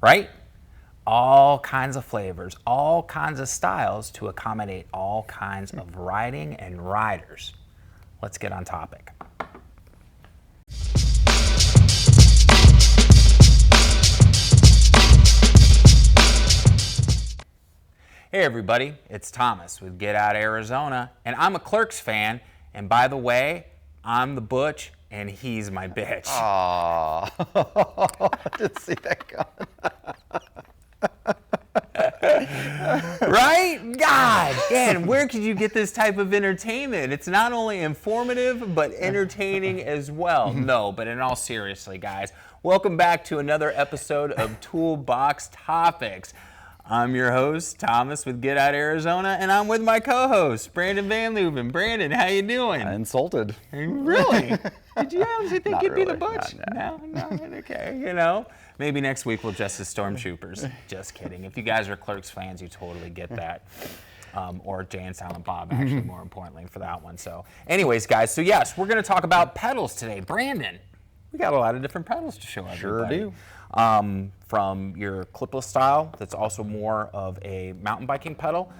right? All kinds of flavors, all kinds of styles to accommodate all kinds of riding and riders. Let's get on topic. Hey everybody, it's Thomas with Get Out Arizona, and I'm a Clerks fan, and by the way, I'm the butch, and he's my bitch. Aww, I didn't see that coming. Right? God, man, where could you get this type of entertainment? It's not only informative, but entertaining as well. No, but in all seriously, guys, welcome back to another episode of Toolbox Topics. I'm your host, Thomas with Get Out Arizona, and I'm with my co-host, Brandon Van Leuven. Brandon, how you doing? I'm insulted. Really? Did you honestly think Not you'd be really. the butch? No, okay, you know. Maybe next week we'll dress as stormtroopers. Just kidding. If you guys are Clerks fans, you totally get that. Or Jay and Silent Bob, actually, more importantly for that one. So anyways, guys, so yes, we're going to talk about pedals today. Brandon, we got a lot of different pedals to show everybody. Sure do. From your clipless style, that's also more of a mountain biking pedal,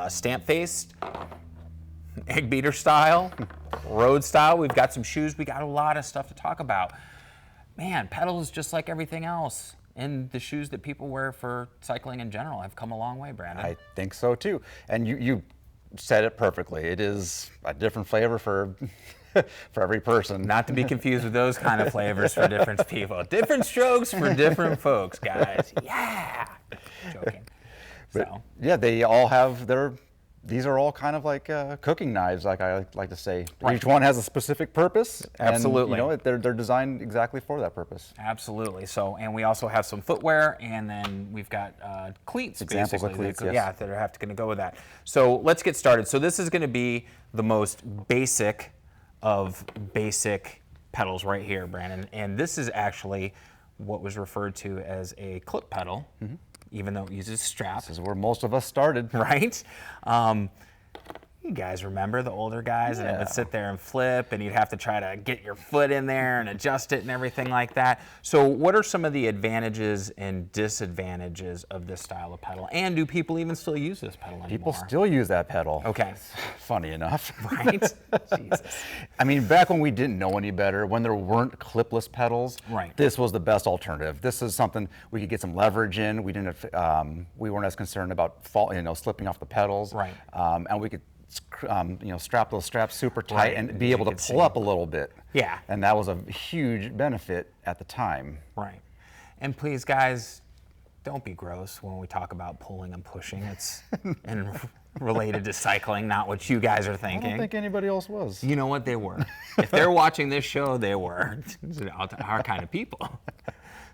stamp-faced, egg beater style, road style. We've got some shoes. We got a lot of stuff to talk about. Man, pedals, just like everything else, and the shoes that people wear for cycling in general have come a long way, Brandon. I think so too. And you said it perfectly. It is a different flavor for every person. Not to be confused with those kind of flavors for different people. Different strokes for different folks, guys. Yeah. Joking. But, yeah, they all have these are all kind of like cooking knives, like I like to say. Right. Each one has a specific purpose. Absolutely. And, they're designed exactly for that purpose. Absolutely. So, and we also have some footwear, and then we've got cleats. Examples of cleats, yes. Yeah, that are going to go with that. So let's get started. So this is going to be the most basic of basic pedals right here, Brandon. And this is actually what was referred to as a clip pedal, even though it uses straps. This is where most of us started. Right? You guys remember the older guys and it would sit there and flip, and you'd have to try to get your foot in there and adjust it and everything like that. So what are some of the advantages and disadvantages of this style of pedal? And do people even still use this pedal anymore? People still use that pedal. Okay. Funny enough. Right? Jesus. I mean, back when we didn't know any better, when there weren't clipless pedals, Right. This was the best alternative. This is something we could get some leverage in. We didn't have, we weren't as concerned about slipping off the pedals. Right. And we could strap those straps super tight Right, and be able to pull see. up a little bit. Yeah. And that was a huge benefit at the time. Right. And please, guys, don't be gross when we talk about pulling and pushing. It's related to cycling, not what you guys are I thinking. don't think anybody else was. You know what? They were. If they're watching this show, they were. Our kind of people.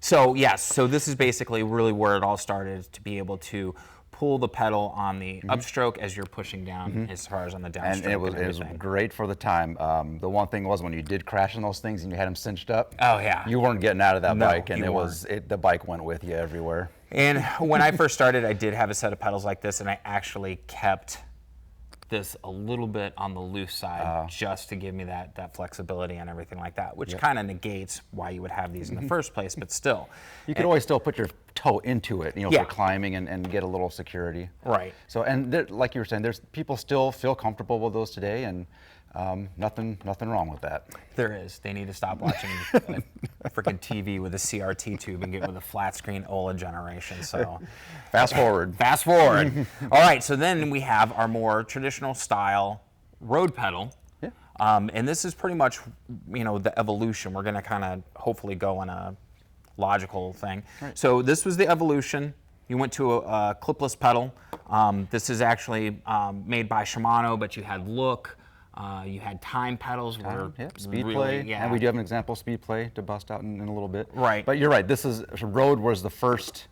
So, yes, so this is basically really where it all started, to be able to pull the pedal on the upstroke as you're pushing down as far as on the downstroke. And it was great for the time. The one thing was when you did crash in those things and you had them cinched up. Oh, yeah. You weren't getting out of that bike, and you the bike went with you everywhere. And when I first started, I did have a set of pedals like this, and I actually kept this a little bit on the loose side just to give me that flexibility and everything like that, which kind of negates why you would have these in the first place, but still. You could always still put your toe into it, for climbing and get a little security. Right. So, and like you were saying, there's people still feel comfortable with those today, and nothing wrong with that. There is. They need to stop watching freaking TV with a CRT tube and get with a flat screen OLED generation. So, Fast forward. Fast forward. All right. So then we have our more traditional style road pedal. Yeah. And this is pretty much, the evolution. We're going to kind of hopefully go on a logical thing. Right. So this was the evolution. You went to a clipless pedal. This is actually made by Shimano, but you had Look. You had time pedals. Speed really, Play. Yeah. And we do have an example of Speed Play to bust out in a little bit. Right. But you're right. Road was the first.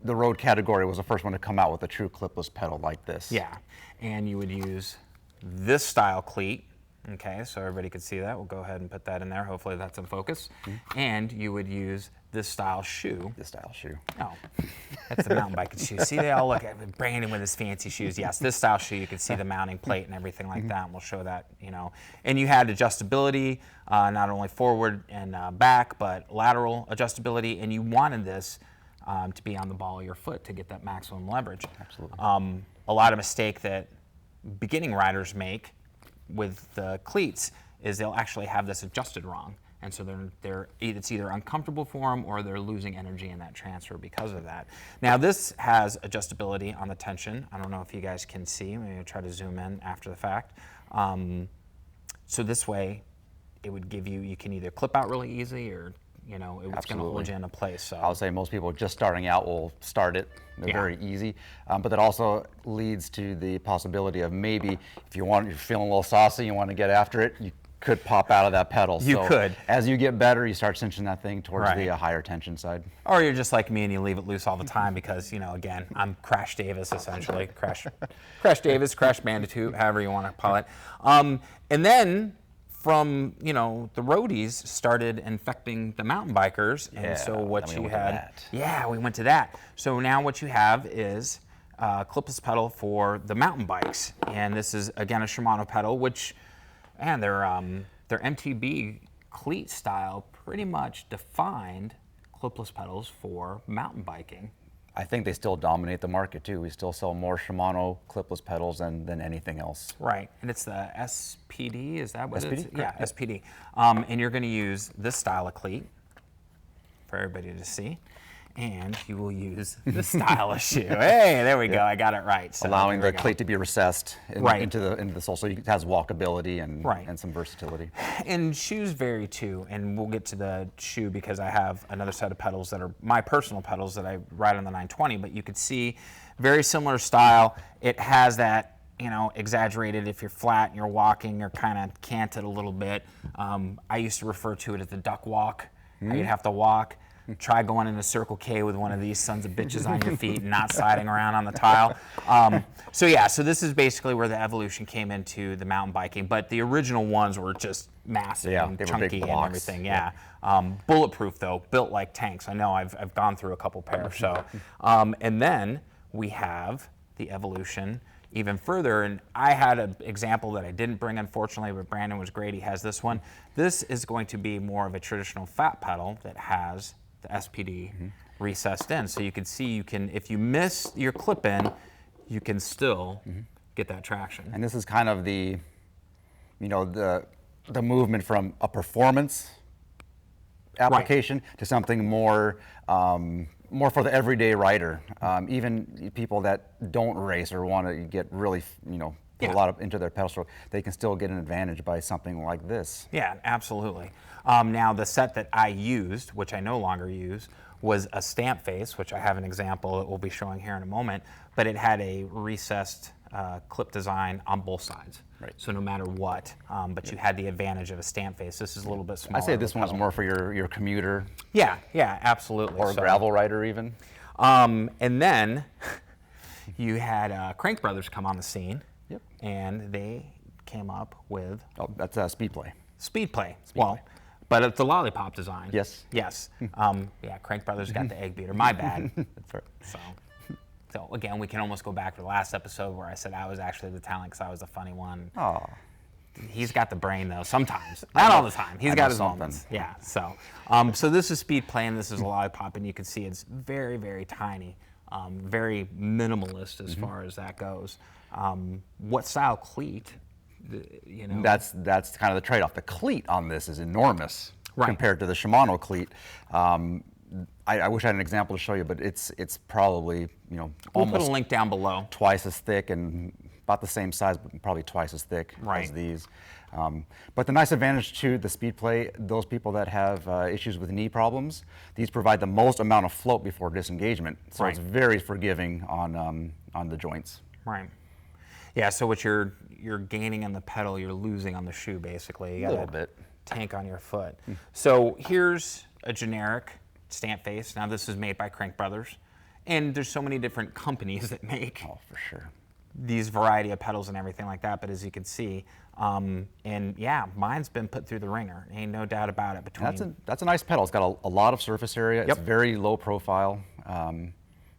The road category was the first one to come out with a true clipless pedal like this. Yeah. And you would use this style cleat Okay, so everybody could see that. We'll go ahead and put that in there. Hopefully that's in focus. And you would use this style shoe. This style shoe. Oh, that's the mountain biking shoe. See, they all look at Brandon with his fancy shoes. Yes, this style shoe, you can see the mounting plate and everything like that, and we'll show that, you know. And you had adjustability, not only forward and back, but lateral adjustability, and you wanted this to be on the ball of your foot to get that maximum leverage. Absolutely. A lot of mistake that beginning riders make with the cleats is they'll actually have this adjusted wrong. And so it's either uncomfortable for them or they're losing energy in that transfer because of that. Now this has adjustability on the tension. I don't know if you guys can see. Maybe I'll try to zoom in after the fact. So this way, it would give you can either clip out really easy or, you know, it's going to hold you into place. So I would say most people just starting out will start it. They're very easy, but that also leads to the possibility of maybe if you're feeling a little saucy, you want to get after it, you could pop out of that pedal. You could. As you get better, you start cinching that thing towards the higher tension side. Or you're just like me and you leave it loose all the time because, you know, again, I'm Crash Davis essentially. Crash Davis, Crash Bandicoot, however you want to call it. And then from, you know, the roadies started infecting the mountain bikers. And so what you had, we went to that. So now what you have is a clipless pedal for the mountain bikes. And this is, again, a Shimano pedal, which, and their MTB cleat style pretty much defined clipless pedals for mountain biking. I think they still dominate the market too. We still sell more Shimano clipless pedals than anything else. Right, and it's the SPD, is that what SPD? it is? Yeah, Correct. SPD. And you're going to use this style of cleat for everybody to see. And you will use this style of shoe. Hey, there we go. I got it right. So allowing the cleat to be recessed into the sole, so it has walkability and some versatility. And shoes vary too, and we'll get to the shoe because I have another set of pedals that are my personal pedals that I ride on the 920. But you could see very similar style. It has that, you know, exaggerated. If you're flat and you're walking, you're kind of canted a little bit. I used to refer to it as the duck walk. You'd have to walk. Try going into Circle K with one of these sons of bitches on your feet and not sliding around on the tile. So this is basically where the evolution came into the mountain biking. But the original ones were just massive and chunky and everything. Bulletproof though, built like tanks. I know I've gone through a couple pairs. So, and then we have the evolution even further. And I had an example that I didn't bring, unfortunately, but Brandon was great. He has this one. This is going to be more of a traditional fat pedal that has the SPD recessed in. So you can see, if you miss your clip in, you can still get that traction. And this is kind of the, you know, the movement from a performance application to something more for the everyday rider. Even people that don't race or want to get really, you know, put a lot into their pedal stroke, they can still get an advantage by something like this. Yeah, absolutely. Now the set that I used, which I no longer use, was a stamp face, which I have an example that we'll be showing here in a moment, but it had a recessed clip design on both sides. Right. So no matter what, but you had the advantage of a stamp face. This is a little bit smaller. I say this one's more for your commuter. Yeah, absolutely. Or a gravel rider even. And then you had Crank Brothers come on the scene. Yep. And they came up with... Oh, that's Speed Play. Speed Play. But it's a lollipop design. Yes. Yes. Crank Brothers got the egg beater. My bad. That's right. So again, we can almost go back to the last episode where I said I was actually the talent because I was the funny one. Oh. He's got the brain though. Sometimes, not all the time. He's got his moments. Yeah. So, so this is Speed Play, and this is a lollipop, and you can see it's very, very tiny, very minimalist as far as that goes. What style cleat? You know, that's kind of the trade-off. The cleat on this is enormous compared to the Shimano cleat. I wish I had an example to show you, but it's probably, you know, we'll almost put a link down below. Twice as thick and about the same size, but probably twice as thick as these. But the nice advantage to the Speed Play, those people that have issues with knee problems, these provide the most amount of float before disengagement. So it's very forgiving on the joints. Right. Yeah, so what you're gaining on the pedal, you're losing on the shoe, basically. You got a little bit. Tank on your foot. So here's a generic stamp face. Now this is made by Crank Brothers. And there's so many different companies that make for sure. these variety of pedals and everything like that. But as you can see, and yeah, mine's been put through the ringer. Ain't no doubt about it. That's a nice pedal. It's got a lot of surface area. It's very low profile.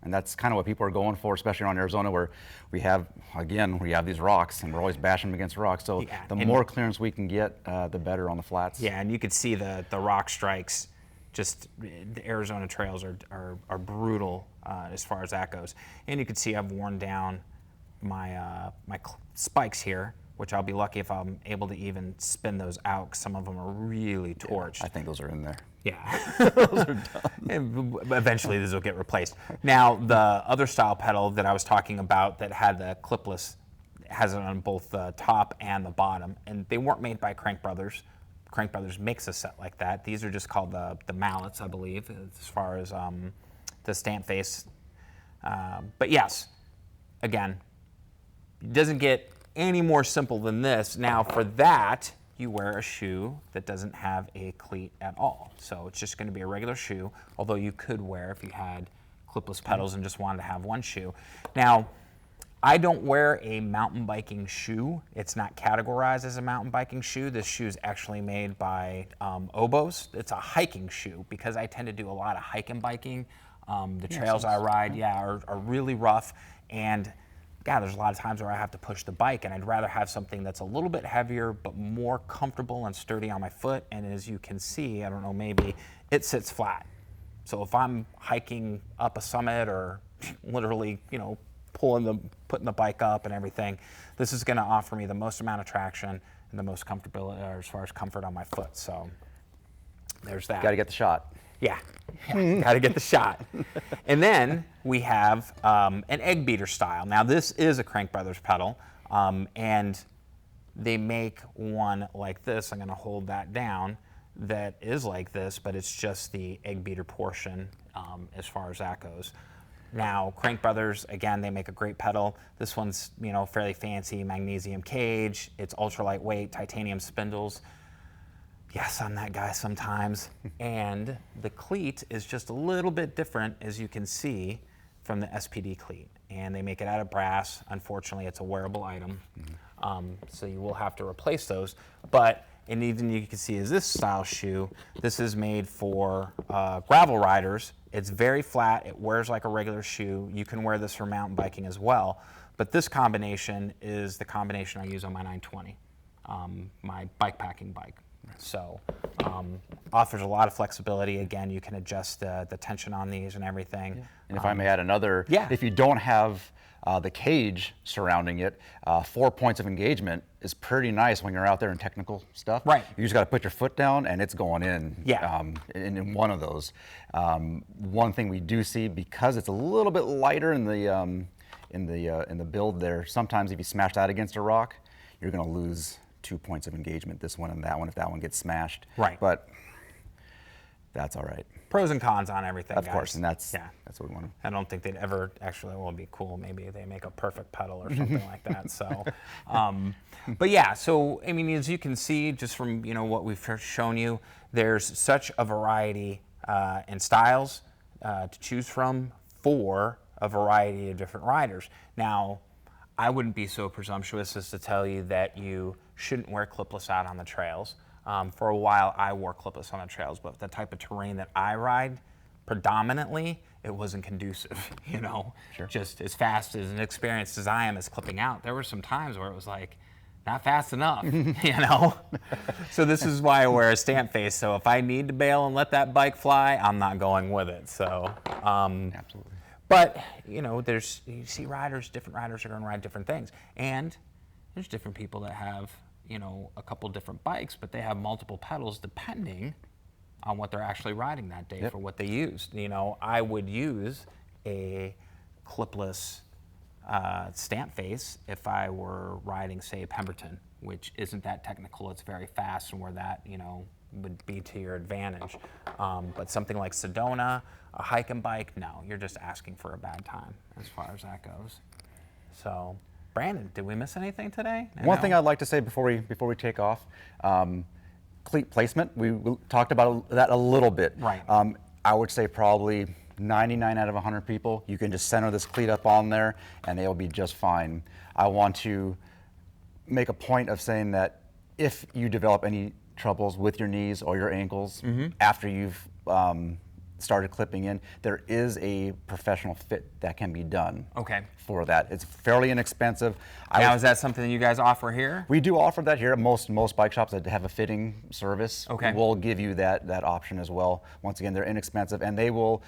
And that's kind of what people are going for, especially around Arizona, where we have these rocks, and we're always bashing them against rocks. So the more clearance we can get, the better on the flats. Yeah, and you could see the rock strikes. Just the Arizona trails are brutal as far as that goes. And you can see I've worn down my spikes here, which I'll be lucky if I'm able to even spin those out, because some of them are really torched. Yeah, I think those are in there. Yeah, those are done. Eventually, these will get replaced. Now, the other style pedal that I was talking about that had the clipless has it on both the top and the bottom, and they weren't made by Crank Brothers. Crank Brothers makes a set like that. These are just called the mallets, I believe, as far as the stamp face. But yes, again, it doesn't get any more simple than this. Now, for that, you wear a shoe that doesn't have a cleat at all. So it's just going to be a regular shoe, although you could wear if you had clipless pedals and just wanted to have one shoe. Now, I don't wear a mountain biking shoe. It's not categorized as a mountain biking shoe. This shoe is actually made by Oboz. It's a hiking shoe because I tend to do a lot of hiking biking. The trails I ride, are really rough, and God, there's a lot of times where I have to push the bike, and I'd rather have something that's a little bit heavier but more comfortable and sturdy on my foot. And as you can see, I don't know, maybe it sits flat. So if I'm hiking up a summit or literally, putting the bike up and everything, this is going to offer me the most amount of traction and the most comfortability as far as comfort on my foot. So there's that. Got to get the shot. Yeah, got to get the shot. And then we have an egg beater style. Now this is a Crank Brothers pedal, and they make one like this. I'm going to hold that down. That is like this, but it's just the egg beater portion as far as that goes. Now, Crank Brothers, again, they make a great pedal. This one's, fairly fancy, magnesium cage. It's ultra lightweight, titanium spindles. Yes, I'm that guy sometimes. And the cleat is just a little bit different, as you can see, from the SPD cleat. And they make it out of brass. Unfortunately, it's a wearable item. So you will have to replace those. And even you can see is this style shoe, this is made for gravel riders. It's very flat, it wears like a regular shoe. You can wear this for mountain biking as well. But this combination is the combination I use on my 920, my bike packing bike. So offers a lot of flexibility. Again, you can adjust the tension on these and everything. Yeah. And if I may add another, if you don't have the cage surrounding it, 4 points of engagement is pretty nice when you're out there in technical stuff. Right. You just got to put your foot down and it's going in. Yeah. In one of those. One thing we do see, because it's a little bit lighter in the build there, sometimes if you smash that against a rock, you're going to lose 2 points of engagement, this one and that one, if that one gets smashed. Right. But that's all right. Pros and cons on everything, Of guys. course, and that's what we want to. I don't think they'd ever actually, well, it'd be cool. Maybe they make a perfect pedal or something like that. So, but yeah, so, I mean, as you can see, just from, what we've shown you, there's such a variety in styles to choose from for a variety of different riders. Now, I wouldn't be so presumptuous as to tell you that you shouldn't wear clipless out on the trails. For a while, I wore clipless on the trails, but the type of terrain that I ride, predominantly, it wasn't conducive, Sure. Just as fast as and experienced as I am as clipping out. There were some times where it was like, not fast enough, So this is why I wear a stamp face. So if I need to bail and let that bike fly, I'm not going with it. So, Absolutely. But, you see different riders are going to ride different things. And there's different people that have, a couple different bikes, but they have multiple pedals depending on what they're actually riding that day for what they used. I would use a clipless stamp face if I were riding, say, Pemberton, which isn't that technical. It's very fast and where that, would be to your advantage. But something like Sedona, a hiking bike, no, you're just asking for a bad time as far as that goes. So, Brandon, did we miss anything today? One thing I'd like to say before we take off, cleat placement. We talked about that a little bit. Right. I would say probably 99 out of 100 people, you can just center this cleat up on there and they'll be just fine. I want to make a point of saying that if you develop any troubles with your knees or your ankles after you've started clipping in, there is a professional fit that can be done for that. It's fairly inexpensive. Now, is that something that you guys offer here? We do offer that here. Most bike shops that have a fitting service will give you that option as well. Once again, they're inexpensive, and they will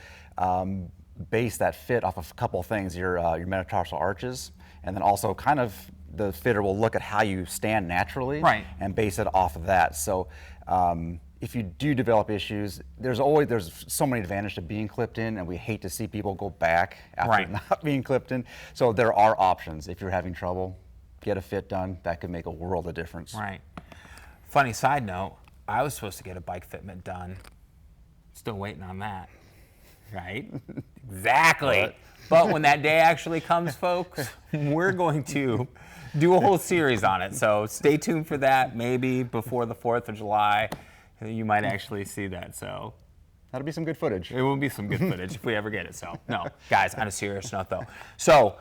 base that fit off of a couple of things, your metatarsal arches, and then also kind of the fitter will look at how you stand naturally and base it off of that. So if you do develop issues, there's so many advantages to being clipped in, and we hate to see people go back after not being clipped in. So there are options. If you're having trouble, get a fit done. That could make a world of difference. Right. Funny side note, I was supposed to get a bike fitment done. Still waiting on that. Right? Exactly. But when that day actually comes, folks, we're going to do a whole series on it. So stay tuned for that. Maybe before the 4th of July, you might actually see that. So that'll be some good footage. It will be some good footage if we ever get it. So no, guys, on a serious note though. So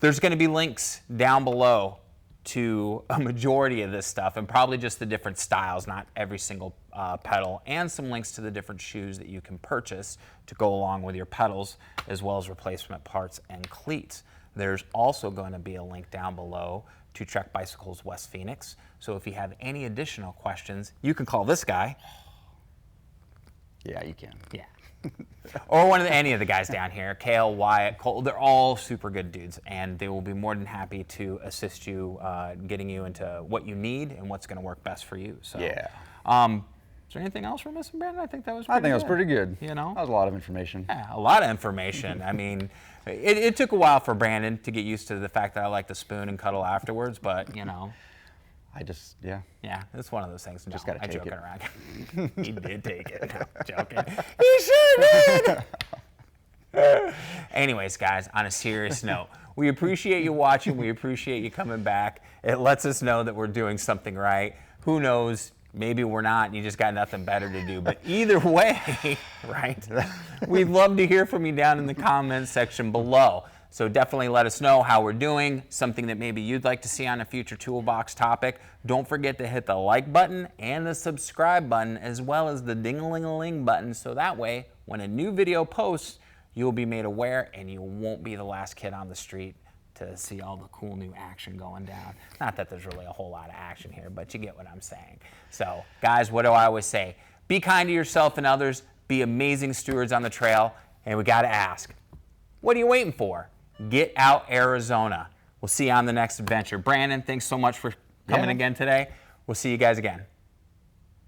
there's going to be links down below to a majority of this stuff, and probably just the different styles, not every single pedal, and some links to the different shoes that you can purchase to go along with your pedals, as well as replacement parts and cleats. There's also going to be a link down below to Trek Bicycles West Phoenix. So if you have any additional questions, you can call this guy. Yeah, you can. Yeah. Or any of the guys down here, Kale, Wyatt, Cole. They're all super good dudes, and they will be more than happy to assist you getting you into what you need and what's going to work best for you. So, yeah. Is there anything else we're missing, Brandon? I think that was pretty good. It was pretty good. You know? That was a lot of information. Yeah, a lot of information. I mean, it took a while for Brandon to get used to the fact that I like to spoon and cuddle afterwards, but, you know. Yeah, it's one of those things. Just gotta take it. Around. He did take it. No, joking. He sure did. Anyways, guys, on a serious note, we appreciate you watching. We appreciate you coming back. It lets us know that we're doing something right. Who knows? Maybe we're not, and you just got nothing better to do. But either way, right? We'd love to hear from you down in the comments section below. So definitely let us know how we're doing, something that maybe you'd like to see on a future Toolbox topic. Don't forget to hit the like button and the subscribe button, as well as the ding-a-ling-a-ling button, so that way, when a new video posts, you'll be made aware and you won't be the last kid on the street to see all the cool new action going down. Not that there's really a whole lot of action here, but you get what I'm saying. So, guys, what do I always say? Be kind to yourself and others, be amazing stewards on the trail, and we gotta ask, what are you waiting for? Get out Arizona. We'll see you on the next adventure. Brandon, thanks so much for coming again today. We'll see you guys again.